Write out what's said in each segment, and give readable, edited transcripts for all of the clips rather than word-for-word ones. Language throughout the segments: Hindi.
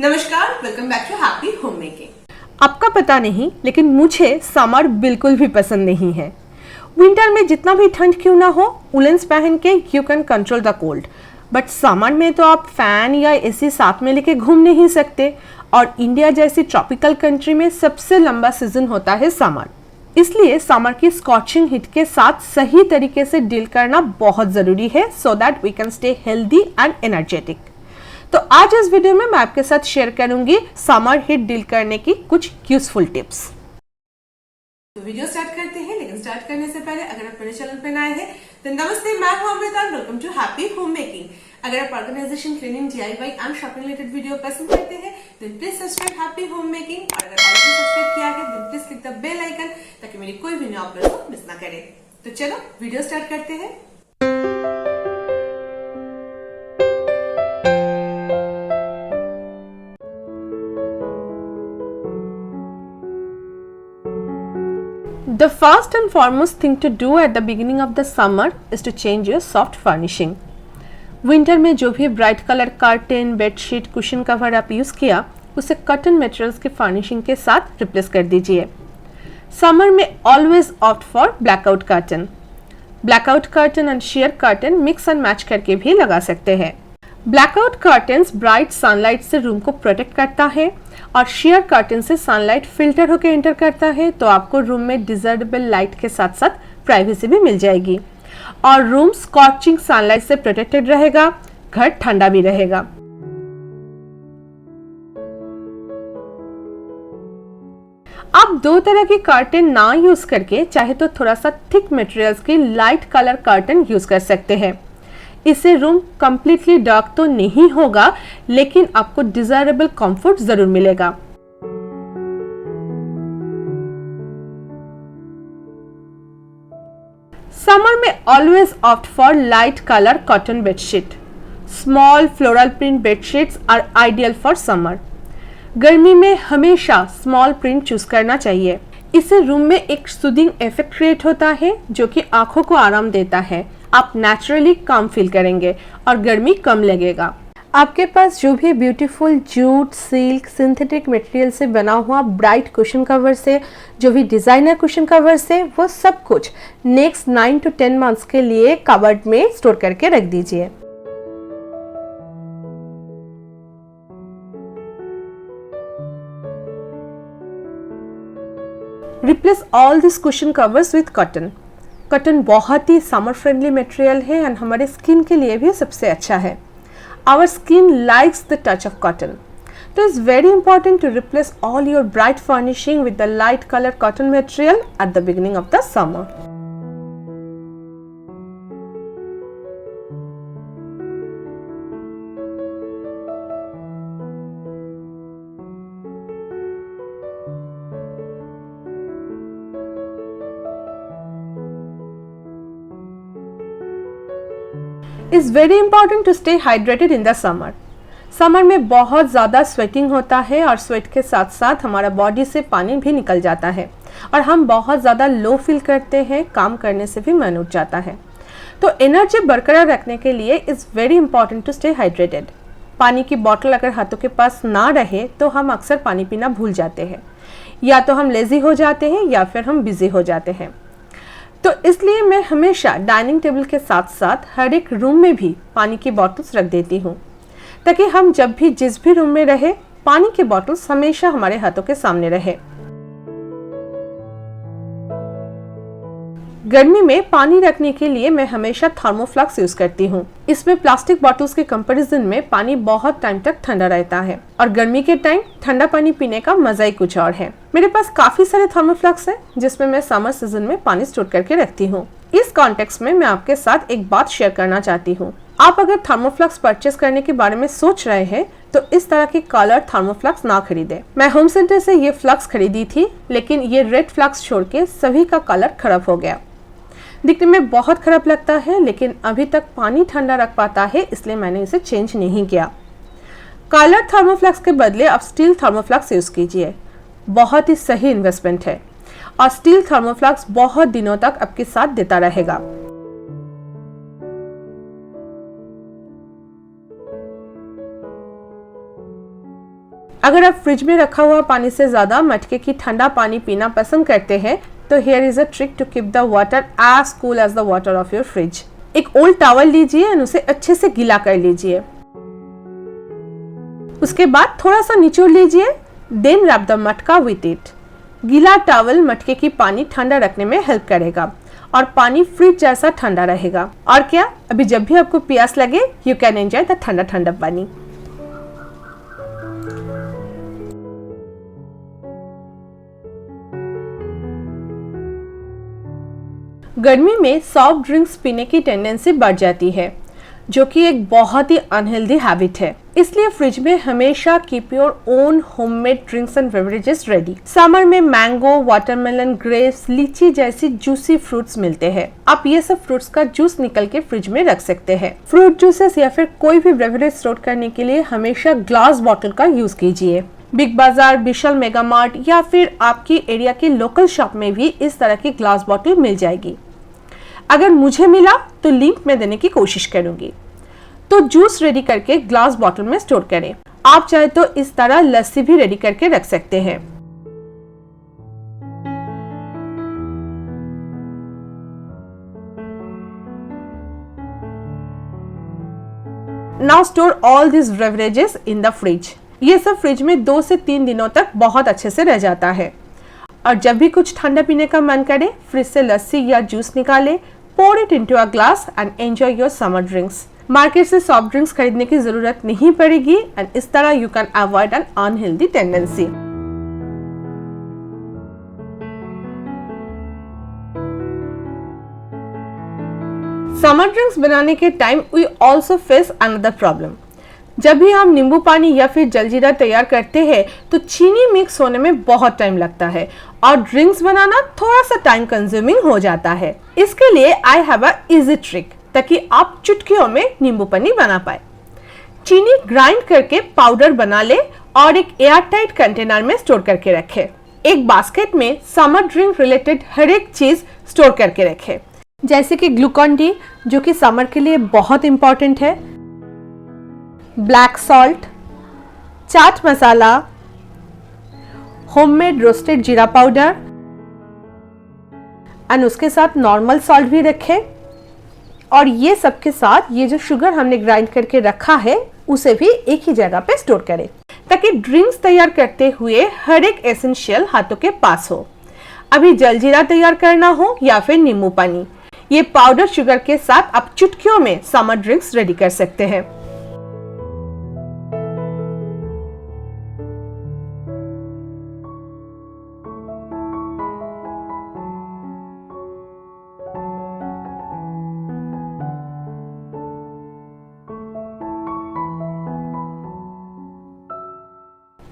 नमस्कार, welcome back to happy home making. आपका पता नहीं, लेकिन मुझे समर बिल्कुल भी पसंद नहीं है। विंटर में जितना भी ठंड क्यों ना हो, वुलेंस पहन के you can control the cold, but summer में तो आप फैन या एसी साथ में लेके घूम नहीं सकते। और इंडिया जैसी ट्रॉपिकल कंट्री में सबसे लंबा सीजन होता है समर, इसलिए समर की स्कॉचिंग हीट के साथ सही तरीके से डील करना बहुत ज़रूरी है, so that we can stay healthy and energetic. तो आज इस वीडियो में मैं आपके साथ शेयर करूंगी समर हीट डील करने की कुछ यूजफुल टिप्स। तो वीडियो स्टार्ट करते हैं, लेकिन स्टार्ट करने से पहले अगर आप मेरे चैनल पर नए हैं तो नमस्ते, मैं हूं Amrita, welcome to happy home making. अगर आप organisation, cleaning, DIY and shopping related video पसंद करते हैं तो please subscribe happy home making, और अगर ऑलरेडी सब्सक्राइब किया है तो please click the bell icon ताकि मेरी कोई भी न्यू अपलोड को मिस ना करे। तो चलो वीडियो स्टार्ट करते हैं। The first and foremost thing to do at the beginning of the summer is to change your soft furnishing. Winter में जो भी bright colour curtain, bedsheet, cushion cover आप यूज़ किया, उसे कॉटन मटेरियल्स के फर्निशिंग के साथ रिप्लेस कर दीजिए। समर में always opt for blackout curtain. Blackout curtain and share curtain mix and match करके भी लगा सकते हैं। ब्लैकआउट कर्टन्स ब्राइट सनलाइट से रूम को प्रोटेक्ट करता है और शेयर कर्टन से सनलाइट फिल्टर होकर एंटर करता है, तो आपको रूम में डिजर्टेबल लाइट के साथ साथ प्राइवेसी भी मिल जाएगी और रूम स्कॉचिंग सनलाइट से प्रोटेक्टेड रहेगा, घर ठंडा भी रहेगा। आप दो तरह की कर्टन ना यूज करके चाहे तो थोड़ा सा थिक मटेरियल्स की लाइट कलर कर्टन यूज कर सकते हैं। इससे रूम कंप्लीटली डार्क तो नहीं होगा, लेकिन आपको डिजायरेबल कंफर्ट जरूर मिलेगा। समर में always opt for light colour cotton bedsheet. Small floral print bedsheets are ideal for summer. गर्मी में हमेशा स्मॉल प्रिंट चूज करना चाहिए। इससे रूम में एक सूदिंग इफेक्ट क्रिएट होता है जो कि आंखों को आराम देता है। आप नेचुरली काम फील करेंगे और गर्मी कम लगेगा। आपके पास जो भी beautiful jute, silk, synthetic material से बना हुआ ब्राइट कुशन कवर से, जो भी डिजाइनर कुशन कवर से, वो सब कुछ नेक्स्ट 9 to 10 मंथ्स के लिए कबर्ड में स्टोर करके रख दीजिए। Replace all this cushion covers with cotton. Cotton बहुत ही समर फ्रेंडली मटेरियल है एंड हमारे स्किन के लिए भी सबसे अच्छा है। Our skin likes the touch of cotton, तो it's very important to replace all your bright furnishing with the light colour cotton material at the beginning of the summer. Is very important to stay hydrated in the summer. Summer में बहुत ज़्यादा स्वेटिंग होता है और स्वेट के साथ साथ हमारा बॉडी से पानी भी निकल जाता है और हम बहुत ज़्यादा लो फील करते हैं, काम करने से भी मन उठ जाता है। तो एनर्जी बरकरार रखने के लिए is very important to stay hydrated. पानी की बॉटल अगर हाथों के पास ना रहे तो हम अक्सर पानी पीना भूल जाते हैं, या तो हम लेजी हो जाते हैं या फिर हम बिजी हो जाते हैं। तो इसलिए मैं हमेशा डाइनिंग टेबल के साथ साथ हर एक रूम में भी पानी की बॉटल्स रख देती हूँ, ताकि हम जब भी जिस भी रूम में रहे, पानी की बॉटल्स हमेशा हमारे हाथों के सामने रहे। गर्मी में पानी रखने के लिए मैं हमेशा थर्मोफ्लास्क यूज करती हूँ। इसमें प्लास्टिक बॉटल्स के कंपैरिजन में पानी बहुत टाइम तक ठंडा रहता है और गर्मी के टाइम ठंडा पानी पीने का मजा ही कुछ और है। मेरे पास काफी सारे थर्मोफ्लास्क हैं जिसमें मैं समर सीजन में पानी स्टोर करके रखती हूँ। इस कॉन्टेक्स्ट में मैं आपके साथ एक बात शेयर करना चाहती हूँ। आप अगर थर्मोफ्लास्क परचेस करने के बारे में सोच रहे हैं तो इस तरह की कलर थर्मोफ्लास्क ना खरीदे। मैं होम सेंटर से ये फ्लास्क खरीदी थी, लेकिन ये रेड फ्लास्क छोड़ के सभी का कलर खराब हो गया। दिखने में बहुत खराब लगता है, लेकिन अभी तक पानी ठंडा रख पाता है, इसलिए मैंने इसे चेंज नहीं किया। कलर थर्मोफ्लास्क के बदले आप स्टील थर्मोफ्लास्क यूज कीजिए। बहुत ही सही इन्वेस्टमेंट है और स्टील थर्मोफ्लास्क बहुत दिनों तक आपके साथ देता रहेगा। अगर आप फ्रिज में रखा हुआ पानी से ज्यादा मटके की ठंडा पानी पीना पसंद करते हैं तो here is a trick to keep the water as cool as the water of your fridge. एक ओल्ड टॉवल लीजिए और उसे अच्छे से गीला कर लीजिए। उसके बाद थोड़ा सा निचोड़ लीजिए, देन रैप द मटका विथ इट। गीला टॉवल मटके की पानी ठंडा रखने में हेल्प करेगा और पानी फ्रिज जैसा ठंडा रहेगा। और क्या, अभी जब भी आपको प्यास लगे यू कैन एंजॉय द ठंडा ठंडा पानी। गर्मी में सॉफ्ट ड्रिंक्स पीने की टेंडेंसी बढ़ जाती है, जो कि एक बहुत ही अनहेल्दी हैबिट है। इसलिए फ्रिज में हमेशा keep your own homemade drinks and beverages ready. Summer में मैंगो, वाटरमेलन, ग्रेप्स, लीची जैसी जूसी फ्रूट्स मिलते हैं। आप ये सब फ्रूट्स का जूस निकल के फ्रिज में रख सकते हैं। फ्रूट जूसेस या फिर कोई भी बेवरेज स्टोर करने के लिए हमेशा ग्लास बॉटल का यूज कीजिए। बिग बाजार, विशाल मेगा मार्ट या फिर आपकी एरिया के लोकल शॉप में भी इस तरह की ग्लास बॉटल मिल जाएगी। अगर मुझे मिला तो लिंक में देने की कोशिश करूंगी। तो जूस रेडी करके ग्लास बॉटल में स्टोर करें। आप चाहे तो इस तरह लस्सी भी रेडी करके रख सकते हैं। Now store all this beverages in the fridge. ये सब फ्रिज में 2 से 3 दिनों तक बहुत अच्छे से रह जाता है। और जब भी कुछ ठंडा पीने का मन करे, फ्रिज से लस्सी या जूस निकाले, pour it into a glass and enjoy your summer drinks। Market से सॉफ्ट ड्रिंक्स खरीदने की जरूरत नहीं पड़ेगी एंड इस तरह you can avoid an unhealthy tendency. Summer drinks बनाने के time we also face another problem. जब भी हम नींबू पानी या फिर जलजीरा तैयार करते हैं तो चीनी मिक्स होने में बहुत टाइम लगता है और ड्रिंक्स बनाना थोड़ा सा टाइम कंज्यूमिंग हो जाता है। इसके लिए I have a easy trick ताकि आप चुटकियों में नींबू पानी बना पाए। चीनी ग्राइंड करके पाउडर बना ले और एक एयर टाइट कंटेनर में स्टोर करके रखें। एक बास्केट में समर ड्रिंक रिलेटेड हर एक चीज स्टोर करके रखें, जैसे कि ग्लूकॉन डी जो कि समर के लिए बहुत इंपॉर्टेंट है, black salt, chaat masala, homemade roasted जीरा पाउडर एंड उसके साथ नॉर्मल सॉल्ट भी रखें। और ये सब के साथ ये जो शुगर हमने ग्राइंड करके रखा है उसे भी एक ही जगह पे स्टोर करें ताकि ड्रिंक्स तैयार करते हुए हर एक एसेंशियल हाथों के पास हो। अभी जलजीरा तैयार करना हो या फिर नींबू पानी, ये पाउडर शुगर के साथ आप चुटकियों में समर ड्रिंक्स रेडी कर सकते हैं।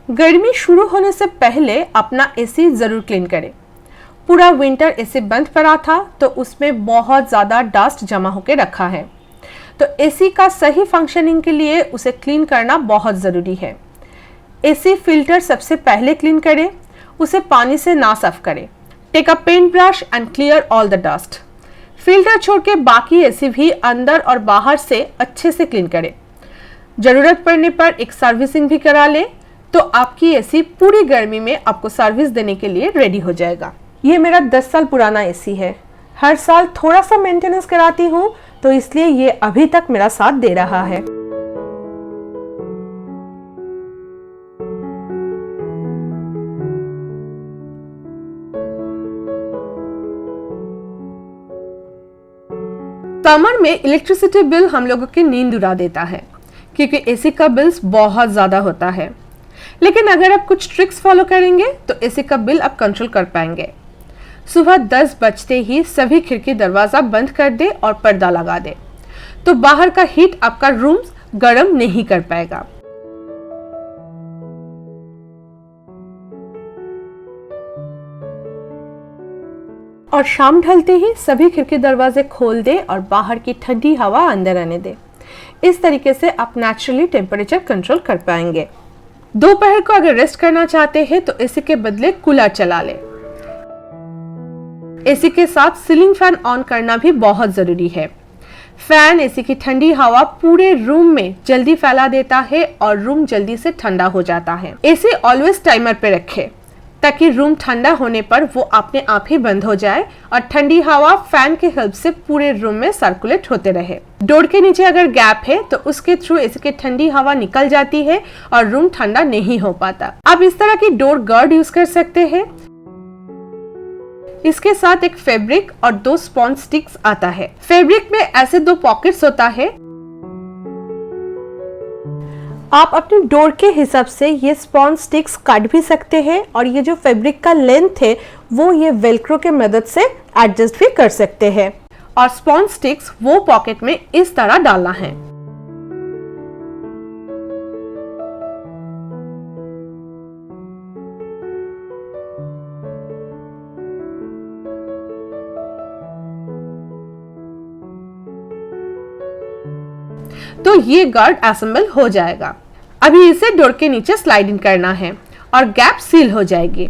गर्मी शुरू होने से पहले अपना एसी जरूर क्लीन करें। पूरा विंटर एसी बंद पड़ा था तो उसमें बहुत ज़्यादा डस्ट जमा होकर रखा है, तो एसी का सही फंक्शनिंग के लिए उसे क्लीन करना बहुत ज़रूरी है। एसी फिल्टर सबसे पहले क्लीन करें, उसे पानी से ना साफ करें। Take a paint brush and clear all the dust. Filter छोड़ के बाकी एसी भी अंदर और बाहर से अच्छे से क्लीन करें। ज़रूरत पड़ने पर एक सर्विसिंग भी करा लें तो आपकी एसी पूरी गर्मी में आपको सर्विस देने के लिए रेडी हो जाएगा। ये मेरा 10 साल पुराना एसी है। हर साल थोड़ा सा मेंटेनेंस कराती हूँ तो इसलिए ये अभी तक मेरा साथ दे रहा है। समर में इलेक्ट्रिसिटी बिल हम लोगों की नींद उड़ा देता है क्योंकि एसी का बिल्स बहुत ज़्यादा होता है। लेकिन अगर आप कुछ ट्रिक्स फॉलो करेंगे तो एसी का बिल आप कंट्रोल कर पाएंगे। सुबह 10 बजते ही सभी खिड़की दरवाजा बंद कर दे और पर्दा लगा दे तो बाहर का हीट आपका रूम गर्म नहीं कर पाएगा। और शाम ढलते ही सभी खिड़की दरवाजे खोल दे और बाहर की ठंडी हवा अंदर आने दे। इस तरीके से आप नेचुरली टेम्परेचर कंट्रोल कर पाएंगे। दोपहर को अगर रेस्ट करना चाहते हैं तो एसी के बदले कूलर चला लें। एसी के साथ सीलिंग फैन ऑन करना भी बहुत जरूरी है। फैन एसी की ठंडी हवा पूरे रूम में जल्दी फैला देता है और रूम जल्दी से ठंडा हो जाता है। एसी ऑलवेज टाइमर पे रखें ताकि रूम ठंडा होने पर वो अपने आप ही बंद हो जाए और ठंडी हवा फैन के हेल्प से पूरे रूम में सर्कुलेट होते रहे। डोर के नीचे अगर गैप है तो उसके थ्रू एसी की ठंडी हवा निकल जाती है और रूम ठंडा नहीं हो पाता। आप इस तरह की डोर गार्ड यूज कर सकते हैं। इसके साथ एक फैब्रिक और 2 स्पॉन्ज स्टिक्स आता है। फैब्रिक में ऐसे 2 पॉकेट्स होता है। आप अपने डोर के हिसाब से ये स्पॉन्ज स्टिक्स काट भी सकते हैं और ये जो फैब्रिक का लेंथ है वो ये वेलक्रो के मदद से एडजस्ट भी कर सकते हैं। और स्पॉन्ज स्टिक्स वो पॉकेट में इस तरह डालना है। तो ये गार्ड असेंबल हो जाएगा। अभी इसे डोर के नीचे स्लाइड इन करना है और गैप सील हो जाएगी।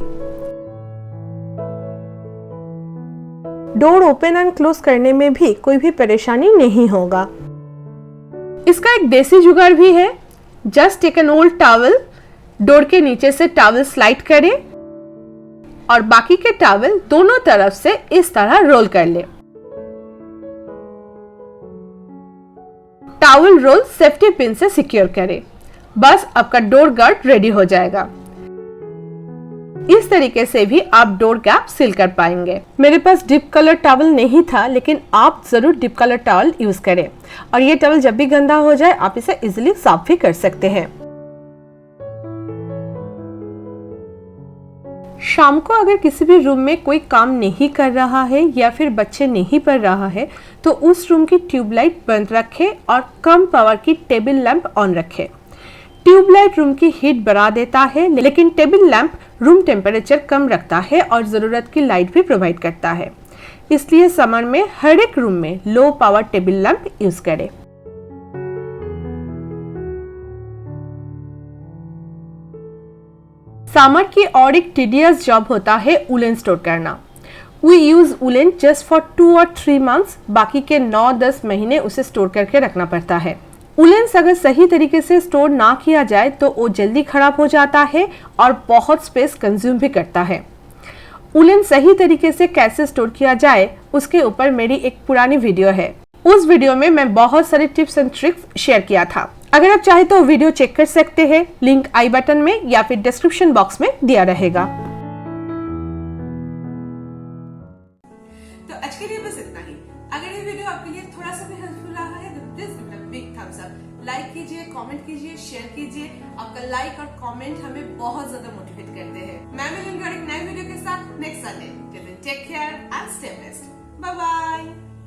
डोर ओपन एंड क्लोज करने में भी कोई भी परेशानी नहीं होगा। इसका एक देसी जुगाड़ भी है। Just take an old towel, door के नीचे से टॉवल स्लाइड करें और बाकी के टॉवल दोनों तरफ से इस तरह रोल कर ले। टॉवल रोल सेफ्टी पिन से सिक्योर करें। बस आपका डोर गार्ड रेडी हो जाएगा। इस तरीके से भी आप डोर गैप सील कर पाएंगे। मेरे पास डिप कलर टॉवल नहीं था, लेकिन आप जरूर डिप कलर टॉवल यूज करें और ये टॉवल जब भी गंदा हो जाए आप इसे इजीली साफ भी कर सकते हैं। शाम को अगर किसी भी रूम में कोई काम नहीं कर रहा है या फिर बच्चे नहीं पढ़ रहा है तो उस रूम की ट्यूबलाइट बंद रखें और कम पावर की टेबल लैंप ऑन रखें। ट्यूबलाइट रूम की हीट बढ़ा देता है, लेकिन टेबल लैंप रूम टेम्परेचर कम रखता है और जरूरत की लाइट भी प्रोवाइड करता है। इसलिए समर में हर एक रूम में low power table lamp use करें। समर की और एक टीडियस जॉब होता है वुलन स्टोर करना। We use woollen just for 2 और 3 मंथ्स, बाकी के 9-10 महीने उसे स्टोर करके रखना पड़ता है। वुलेन्स अगर सही तरीके से स्टोर ना किया जाए तो वो जल्दी खराब हो जाता है और बहुत स्पेस कंज्यूम भी करता है। वुलन सही तरीके से कैसे स्टोर किया जाए उसके ऊपर मेरी एक पुरानी वीडियो है। उस वीडियो में मैं बहुत सारे टिप्स एंड ट्रिक्स शेयर किया था। अगर आप चाहे तो वीडियो चेक कर सकते हैं, लिंक आई बटन में या फिर डिस्क्रिप्शन बॉक्स में दिया रहेगा। तो आज के लिए बस इतना ही। अगर ये वीडियो आपके लिए थोड़ा सा भी हेल्पफुल रहा है तो please give it a big thumbs up. Like कीजिए, कमेंट कीजिए, शेयर कीजिए। आपका लाइक और कमेंट हमें बहुत ज्यादा मोटिवेट करते हैं। मैं मिलूंगी एक नए वीडियो के साथ next Sunday. Till then take care and stay blessed. Bye bye.